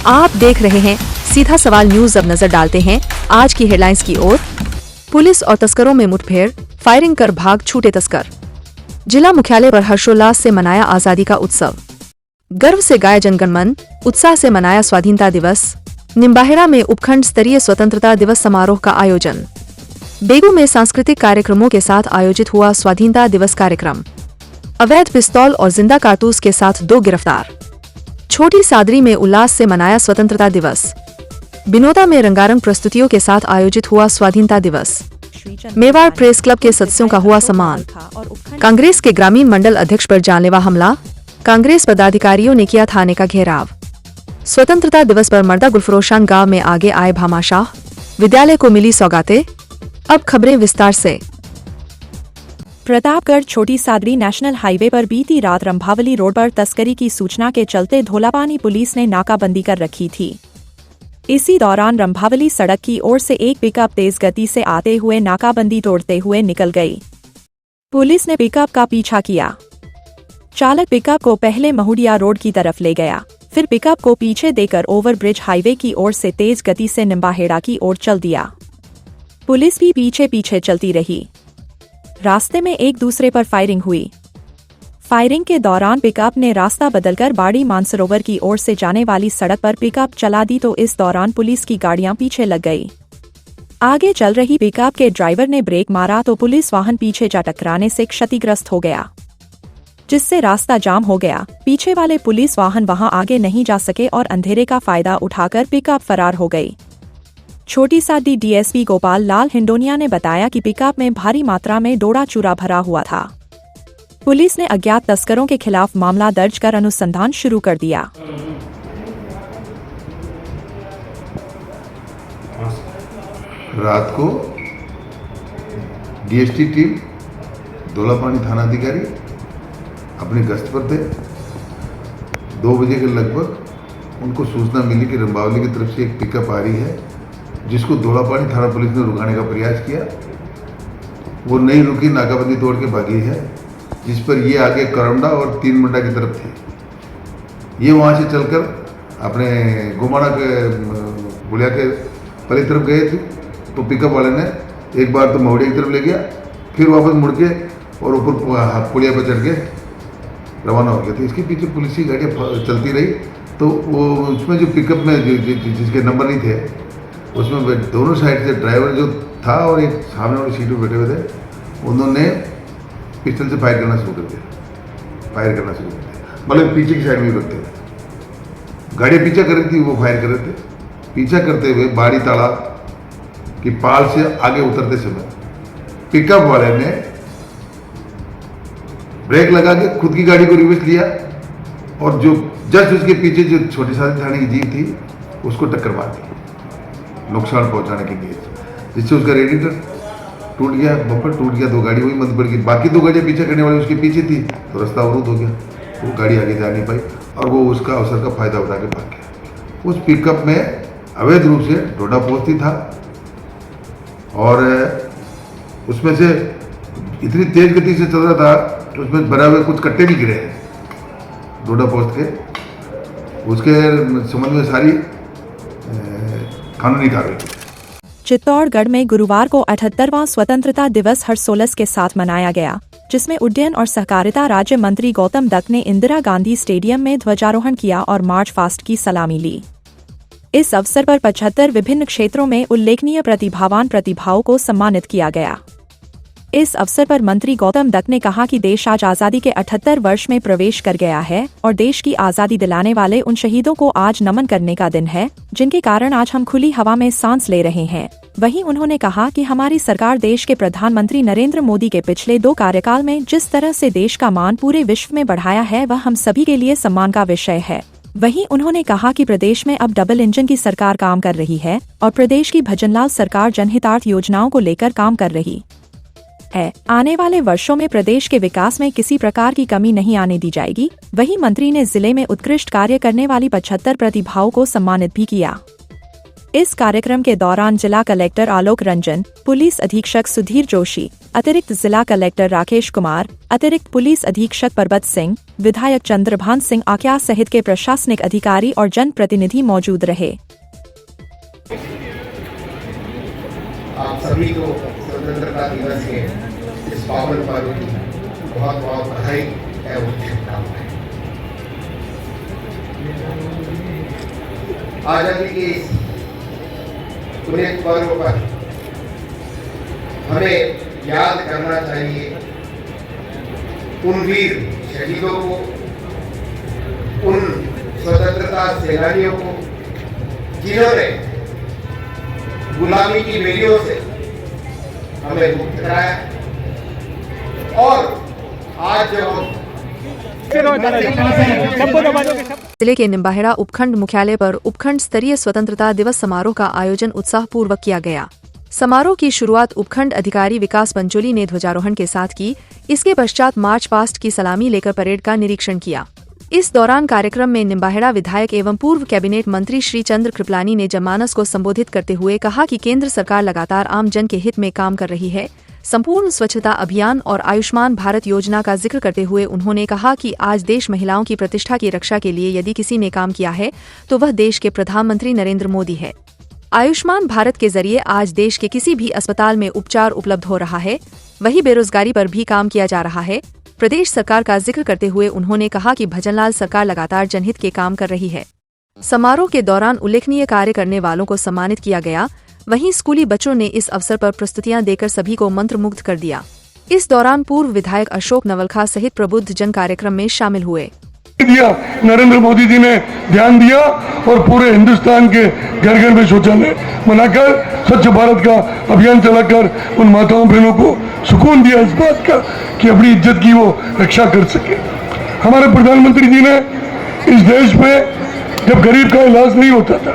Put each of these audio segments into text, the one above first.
आप देख रहे हैं सीधा सवाल न्यूज। अब नजर डालते हैं आज की हेडलाइंस की ओर। पुलिस और तस्करों में मुठभेड़, फायरिंग कर भाग छूटे तस्कर। जिला मुख्यालय पर हर्षोल्लास से मनाया आजादी का उत्सव। गर्व से गाया जनगण मन, उत्साह से मनाया स्वाधीनता दिवस। निम्बाहेड़ा में उपखंड स्तरीय स्वतंत्रता दिवस समारोह का आयोजन। बेगू में सांस्कृतिक कार्यक्रमों के साथ आयोजित हुआ स्वाधीनता दिवस कार्यक्रम। अवैध पिस्तौल और जिंदा कारतूस के साथ 2 गिरफ्तार। छोटी सादरी में उल्लास से मनाया स्वतंत्रता दिवस। बिनोदा में रंगारंग प्रस्तुतियों के साथ आयोजित हुआ स्वाधीनता दिवस। मेवाड़ प्रेस क्लब के सदस्यों का हुआ सम्मान। कांग्रेस के ग्रामीण मंडल अध्यक्ष पर जानलेवा हमला, कांग्रेस पदाधिकारियों ने किया थाने का घेराव। स्वतंत्रता दिवस पर मर्दा गुलफरोशान गांव में आगे आए भामाशाह, विद्यालय को मिली सौगातें। अब खबरें विस्तार से। प्रतापगढ़ छोटी सादरी नेशनल हाईवे पर बीती रात रंभावली रोड पर तस्करी की सूचना के चलते धोलापानी पुलिस ने नाकाबंदी कर रखी थी। इसी दौरान रंभावली सड़क की ओर से एक पिकअप तेज गति से आते हुए नाकाबंदी तोड़ते हुए निकल गई। पुलिस ने पिकअप का पीछा किया। चालक पिकअप को पहले महुडिया रोड की तरफ ले गया, फिर पिकअप को पीछे देकर ओवरब्रिज हाईवे की ओर से तेज गति से निम्बाहेड़ा की ओर चल दिया। पुलिस भी पीछे पीछे चलती रही। रास्ते में एक दूसरे पर फायरिंग हुई। फायरिंग के दौरान पिकअप ने रास्ता बदलकर बाड़ी मानसरोवर की ओर से जाने वाली सड़क पर पिकअप चला दी, तो इस दौरान पुलिस की गाड़ियां पीछे लग गई। आगे चल रही पिकअप के ड्राइवर ने ब्रेक मारा तो पुलिस वाहन पीछे जा टकराने से क्षतिग्रस्त हो गया, जिससे रास्ता जाम हो गया। पीछे वाले पुलिस वाहन वहां आगे नहीं जा सके और अंधेरे का फायदा उठाकर पिकअप फरार हो गई। छोटी सादरी डीएसपी गोपाल लाल हिंडोनिया ने बताया कि पिकअप में भारी मात्रा में डोडा चूरा भरा हुआ था। पुलिस ने अज्ञात तस्करों के खिलाफ मामला दर्ज कर अनुसंधान शुरू कर दिया। रात को डीएसटी टीम धोलापानी थानाधिकारी अपनी गश्त पर थे। 2 बजे के लगभग उनको सूचना मिली कि रंभावली की तरफ से एक पिकअप आ रही है, जिसको धोलापानी थाना पुलिस ने रुकाने का प्रयास किया। वो नहीं रुकी, नाकाबंदी तोड़ के भागी है, जिस पर ये आगे करौंडा और 3 मंडा की तरफ थी। ये वहाँ से चलकर अपने गोमाना के बुलिया के पहली तरफ गए थे, तो पिकअप वाले ने एक बार तो महुड़िया की तरफ ले गया, फिर वापस मुड़ के और ऊपर पुलिया पर चढ़ के रवाना हो गया। तो इसके पीछे पुलिस की गाड़ियाँ चलती रही, तो वो उसमें जो पिकअप में जिसके नंबर नहीं थे, उसमें दोनों साइड से ड्राइवर जो था और एक सामने वाली सीट पर बैठे हुए थे, उन्होंने पिस्टल से फायर करना शुरू कर दिया। मतलब पीछे की साइड में रखते थे, गाड़ियाँ पीछा कर रही थी, वो फायर कर रहे थे। पीछा करते हुए बाड़ी ताड़ा की पाल से आगे उतरते समय पिकअप वाले ने ब्रेक लगा के खुद की गाड़ी को रिवर्स लिया और जो जस्ट उसके पीछे जो छोटी सादरी थाने की जीप थी, उसको टक्कर मार दी नुकसान पहुंचाने के लिए, जिससे उसका रेडिएटर टूट गया, बम्पर टूट गया, 2 गाड़ी वही मत पड़ गई। बाकी 2 गाड़ियाँ पीछे करने वाली उसके पीछे थी, तो रास्ता अवरुद्ध हो गया, वो गाड़ी आगे जा नहीं पाई और वो उसका अवसर का फायदा उठा के भाग गया। उस पिकअप में अवैध रूप से डोडा पोस्ती था और उसमें से इतनी तेज गति से चल रहा था तो उसमें भरा हुए कुछ कट्टे भी गिरे हैं डोडा पोस्ट के। उसके संबंध में सारी कानूनी कार्रवाई। चित्तौड़गढ़ में गुरुवार को 78वां स्वतंत्रता दिवस हर्षोल्लास के साथ मनाया गया, जिसमें उड्डयन और सहकारिता राज्य मंत्री गौतम दत्त ने इंदिरा गांधी स्टेडियम में ध्वजारोहण किया और मार्च पास्ट की सलामी ली। इस अवसर पर 75 विभिन्न क्षेत्रों में उल्लेखनीय प्रतिभावान प्रतिभाओं को सम्मानित किया गया। इस अवसर पर मंत्री गौतम दत्त ने कहा कि देश आज आजादी के 78 वर्ष में प्रवेश कर गया है और देश की आजादी दिलाने वाले उन शहीदों को आज नमन करने का दिन है, जिनके कारण आज हम खुली हवा में सांस ले रहे हैं। वहीं उन्होंने कहा कि हमारी सरकार देश के प्रधानमंत्री नरेंद्र मोदी के पिछले 2 कार्यकाल में जिस तरह से देश का मान पूरे विश्व में बढ़ाया है, वह हम सभी के लिए सम्मान का विषय है। वहीं उन्होंने कहा कि प्रदेश में अब डबल इंजन की सरकार काम कर रही है और प्रदेश की भजनलाल सरकार जनहितार्थ योजनाओं को लेकर काम कर रही है। आने वाले वर्षों में प्रदेश के विकास में किसी प्रकार की कमी नहीं आने दी जाएगी। वहीं मंत्री ने जिले में उत्कृष्ट कार्य करने वाली 75 प्रतिभाओं को सम्मानित भी किया। इस कार्यक्रम के दौरान जिला कलेक्टर आलोक रंजन, पुलिस अधीक्षक सुधीर जोशी, अतिरिक्त जिला कलेक्टर राकेश कुमार, अतिरिक्त पुलिस अधीक्षक परबत सिंह, विधायक चंद्रभान सिंह आक्या सहित के प्रशासनिक अधिकारी और जनप्रतिनिधि मौजूद रहे। आप सभी को स्वतंत्रता दिवस के इस पावन पर्व की बहुत बहुत बधाई एवं शुभकामनाएं। आजादी के इस पुण्य पर्व पर हमें याद करना चाहिए उन वीर शहीदों को, उन स्वतंत्रता सेनानियों को जिन्होंने गुलामी की बेड़ियों से हमें मुक्त कराया। और आज जो हम जिले के निम्बाहेड़ा उपखंड मुख्यालय पर उपखंड स्तरीय स्वतंत्रता दिवस समारोह का आयोजन उत्साहपूर्वक किया गया। समारोह की शुरुआत उपखंड अधिकारी विकास पंचोली ने ध्वजारोहण के साथ की। इसके पश्चात मार्च पास्ट की सलामी लेकर परेड का निरीक्षण किया। इस दौरान कार्यक्रम में निम्बाहेड़ा विधायक एवं पूर्व कैबिनेट मंत्री श्री चंद्र कृपलानी ने जनमानस को संबोधित करते हुए कहा कि केंद्र सरकार लगातार आम जन के हित में काम कर रही है। संपूर्ण स्वच्छता अभियान और आयुष्मान भारत योजना का जिक्र करते हुए उन्होंने कहा कि आज देश महिलाओं की प्रतिष्ठा की रक्षा के लिए यदि किसी ने काम किया है तो वह देश के प्रधानमंत्री नरेंद्र मोदी है। आयुष्मान भारत के जरिए आज देश के किसी भी अस्पताल में उपचार उपलब्ध हो रहा है। वहीं बेरोजगारी पर भी काम किया जा रहा है। प्रदेश सरकार का जिक्र करते हुए उन्होंने कहा कि भजनलाल सरकार लगातार जनहित के काम कर रही है। समारोह के दौरान उल्लेखनीय कार्य करने वालों को सम्मानित किया गया। वहीं स्कूली बच्चों ने इस अवसर पर प्रस्तुतियां देकर सभी को मंत्रमुग्ध कर दिया। इस दौरान पूर्व विधायक अशोक नवलखा सहित प्रबुद्ध जन कार्यक्रम में शामिल हुए। नरेंद्र मोदी जी ने ध्यान दिया और पूरे हिंदुस्तान के घर घर में शौचालय बनाकर स्वच्छ भारत का अभियान चलाकर उन माताओं बहनों को सुकून दिया इस बात का कि अपनी इज्जत की वो रक्षा कर सके। हमारे प्रधानमंत्री जी ने इस देश में जब गरीब का इलाज नहीं होता था,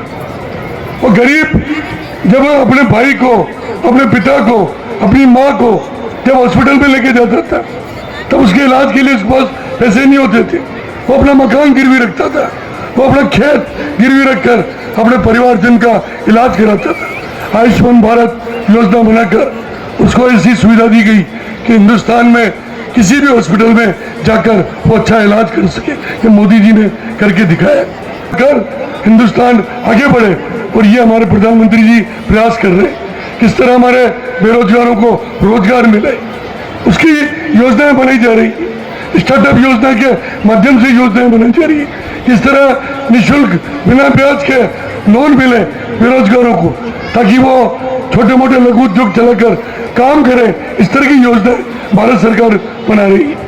वो गरीब जब अपने भाई को, अपने पिता को, अपनी माँ को जब हॉस्पिटल में लेके जाता था तब उसके इलाज के लिए उसके पास पैसे नहीं होते थे। वो अपना मकान गिरवी रखता था, वो अपना खेत गिरवी रखकर अपने परिवारजन का इलाज कराता था। आयुष्मान भारत योजना बनाकर उसको ऐसी सुविधा दी गई कि हिंदुस्तान में किसी भी हॉस्पिटल में जाकर वो अच्छा इलाज कर सके। ये मोदी जी ने करके दिखाया। कर हिंदुस्तान आगे बढ़े और ये हमारे प्रधानमंत्री जी प्रयास कर रहे हैं किस तरह हमारे बेरोजगारों को रोजगार मिले, उसकी योजनाएं बनाई जा रही है। स्टार्टअप योजना के माध्यम से योजनाएं बनाई जा रही है। किस तरह निःशुल्क बिना ब्याज के लोन मिले बेरोजगारों को ताकि वो छोटे मोटे लघु उद्योग चलाकर काम करें। इस तरह की योजनाएं भारत सरकार बना रही है।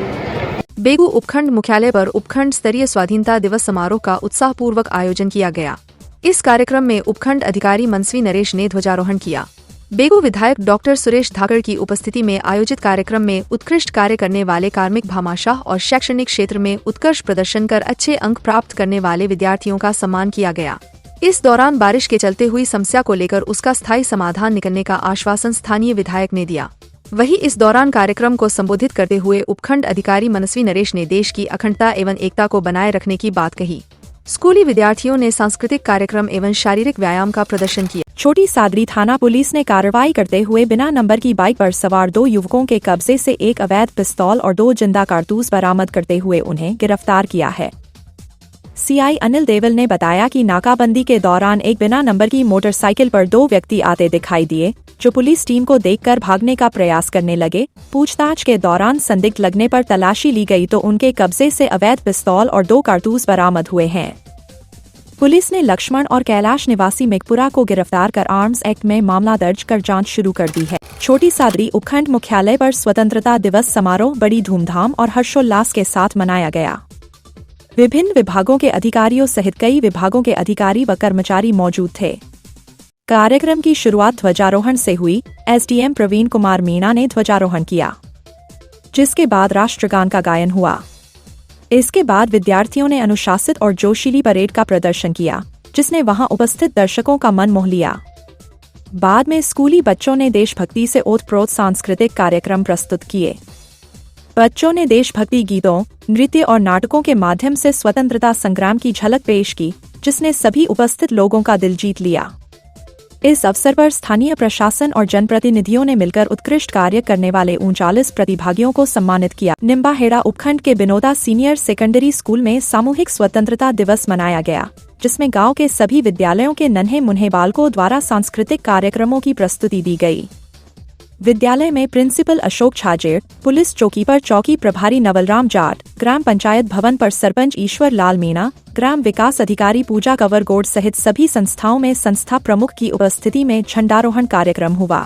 बेगू उपखंड मुख्यालय पर उपखंड स्तरीय स्वाधीनता दिवस समारोह का उत्साहपूर्वक आयोजन किया गया। इस कार्यक्रम में उपखंड अधिकारी मनस्वी नरेश ने ध्वजारोहण किया। बेगू विधायक डॉक्टर सुरेश धाकड़ की उपस्थिति में आयोजित कार्यक्रम में उत्कृष्ट कार्य करने वाले कार्मिक भामाशाह और शैक्षणिक क्षेत्र में उत्कर्ष प्रदर्शन कर अच्छे अंक प्राप्त करने वाले विद्यार्थियों का सम्मान किया गया। इस दौरान बारिश के चलते हुई समस्या को लेकर उसका स्थायी समाधान निकलने का आश्वासन स्थानीय विधायक ने दिया। वहीं इस दौरान कार्यक्रम को संबोधित करते हुए उपखंड अधिकारी मनस्वी नरेश ने देश की अखंडता एवं एकता को बनाए रखने की बात कही। स्कूली विद्यार्थियों ने सांस्कृतिक कार्यक्रम एवं शारीरिक व्यायाम का प्रदर्शन किया। छोटी सादरी थाना पुलिस ने कार्रवाई करते हुए बिना नंबर की बाइक पर सवार 2 युवकों के कब्जे से एक अवैध पिस्तौल और 2 जिंदा कारतूस बरामद करते हुए उन्हें गिरफ्तार किया है। सीआई अनिल देवल ने बताया कि नाकाबंदी के दौरान एक बिना नंबर की मोटरसाइकिल पर 2 व्यक्ति आते दिखाई दिए, जो पुलिस टीम को देखकर भागने का प्रयास करने लगे। पूछताछ के दौरान संदिग्ध लगने पर तलाशी ली गई तो उनके कब्जे से अवैध पिस्तौल और 2 कारतूस बरामद हुए हैं। पुलिस ने लक्ष्मण और कैलाश निवासी मेघपुरा को गिरफ्तार कर आर्म्स एक्ट में मामला दर्ज कर जांच शुरू कर दी है। छोटी सादरी उपखंड मुख्यालय पर स्वतंत्रता दिवस समारोह बड़ी धूमधाम और हर्षोल्लास के साथ मनाया गया। विभिन्न विभागों के अधिकारियों सहित कई विभागों के अधिकारी व कर्मचारी मौजूद थे। कार्यक्रम की शुरुआत ध्वजारोहण से हुई। एसडीएम प्रवीण कुमार मीणा ने ध्वजारोहण किया, जिसके बाद राष्ट्रगान का गायन हुआ। इसके बाद विद्यार्थियों ने अनुशासित और जोशीली परेड का प्रदर्शन किया, जिसने वहां उपस्थित दर्शकों का मन मोह लिया। बाद में स्कूली बच्चों ने देशभक्ति से ओतप्रोत सांस्कृतिक कार्यक्रम प्रस्तुत किए। बच्चों ने देशभक्ति गीतों, नृत्य और नाटकों के माध्यम से स्वतंत्रता संग्राम की झलक पेश की, जिसने सभी उपस्थित लोगों का दिल जीत लिया। इस अवसर पर स्थानीय प्रशासन और जनप्रतिनिधियों ने मिलकर उत्कृष्ट कार्य करने वाले 39 प्रतिभागियों को सम्मानित किया। निम्बाहेड़ा उपखंड के बिनोदा सीनियर सेकेंडरी स्कूल में सामूहिक स्वतंत्रता दिवस मनाया गया, जिसमें गांव के सभी विद्यालयों के नन्हे मुन्हे बालकों द्वारा सांस्कृतिक कार्यक्रमों की प्रस्तुति दी गई। विद्यालय में प्रिंसिपल अशोक छाजेड़, पुलिस चौकी पर चौकी प्रभारी नवलराम जाट, ग्राम पंचायत भवन पर सरपंच ईश्वर लाल मीणा, ग्राम विकास अधिकारी पूजा कंवरगौड़ सहित सभी संस्थाओं में संस्था प्रमुख की उपस्थिति में झंडारोहण कार्यक्रम हुआ।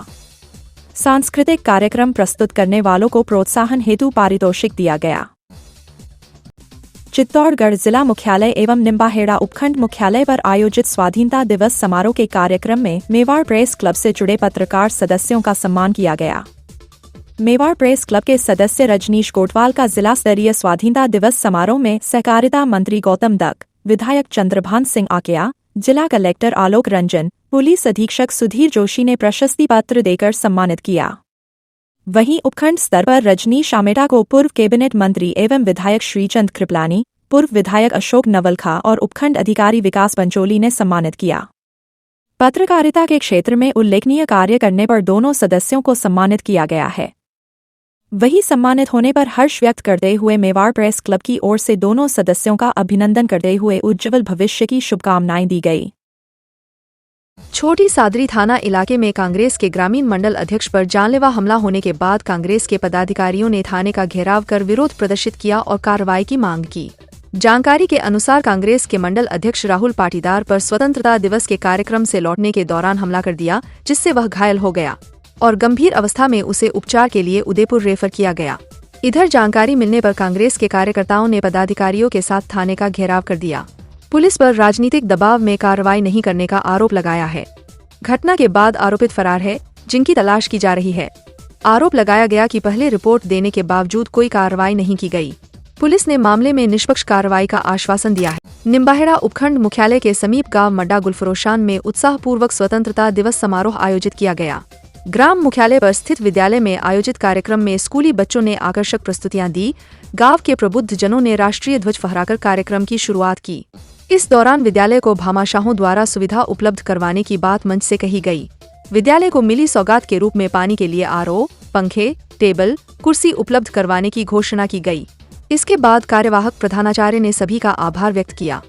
सांस्कृतिक कार्यक्रम प्रस्तुत करने वालों को प्रोत्साहन हेतु पारितोषिक दिया गया। चित्तौड़गढ़ जिला मुख्यालय एवं निम्बाहेड़ा उपखंड मुख्यालय पर आयोजित स्वाधीनता दिवस समारोह के कार्यक्रम में मेवाड़ प्रेस क्लब से जुड़े पत्रकार सदस्यों का सम्मान किया गया। मेवाड़ प्रेस क्लब के सदस्य रजनीश कोटवाल का जिला स्तरीय स्वाधीनता दिवस समारोह में सहकारिता मंत्री गौतम दत्त, विधायक चंद्रभान सिंह आकेया, जिला कलेक्टर आलोक रंजन, पुलिस अधीक्षक सुधीर जोशी ने प्रशस्ति पत्र देकर सम्मानित किया। वहीं उपखंड स्तर पर रजनीश आमेटा को पूर्व कैबिनेट मंत्री एवं विधायक श्रीचंद कृपलानी, पूर्व विधायक अशोक नवलखा और उपखंड अधिकारी विकास पंचोली ने सम्मानित किया। पत्रकारिता के क्षेत्र में उल्लेखनीय कार्य करने पर दोनों सदस्यों को सम्मानित किया गया है। वहीं सम्मानित होने पर हर्ष व्यक्त करते हुए मेवाड़ प्रेस क्लब की ओर से दोनों सदस्यों का अभिनंदन करते हुए उज्ज्वल भविष्य की शुभकामनाएं दी गई। छोटी सादरी थाना इलाके में कांग्रेस के ग्रामीण मंडल अध्यक्ष पर जानलेवा हमला होने के बाद कांग्रेस के पदाधिकारियों ने थाने का घेराव कर विरोध प्रदर्शित किया और कार्रवाई की मांग की। जानकारी के अनुसार कांग्रेस के मंडल अध्यक्ष राहुल पाटीदार पर स्वतंत्रता दिवस के कार्यक्रम से लौटने के दौरान हमला कर दिया, जिससे वह घायल हो गया और गंभीर अवस्था में उसे उपचार के लिए उदयपुर रेफर किया गया। इधर जानकारी मिलने पर कांग्रेस के कार्यकर्ताओं ने पदाधिकारियों के साथ थाने का घेराव कर दिया। पुलिस पर राजनीतिक दबाव में कार्रवाई नहीं करने का आरोप लगाया है। घटना के बाद आरोपित फरार है, जिनकी तलाश की जा रही है। आरोप लगाया गया कि पहले रिपोर्ट देने के बावजूद कोई कार्रवाई नहीं की गई। पुलिस ने मामले में निष्पक्ष कार्रवाई का आश्वासन दिया है। निम्बाहेड़ा उपखंड मुख्यालय के समीप गांव मड्डा गुलफरोशान में उत्साहपूर्वक स्वतंत्रता दिवस समारोह आयोजित किया गया। ग्राम मुख्यालय पर स्थित विद्यालय में आयोजित कार्यक्रम में स्कूली बच्चों ने आकर्षक प्रस्तुतियां दी। गांव के प्रबुद्ध जनों ने राष्ट्रीय ध्वज फहराकर कार्यक्रम की शुरुआत की। इस दौरान विद्यालय को भामाशाहों द्वारा सुविधा उपलब्ध करवाने की बात मंच से कही गई। विद्यालय को मिली सौगात के रूप में पानी के लिए आरओ, पंखे, टेबल, कुर्सी उपलब्ध करवाने की घोषणा की गई। इसके बाद कार्यवाहक प्रधानाचार्य ने सभी का आभार व्यक्त किया।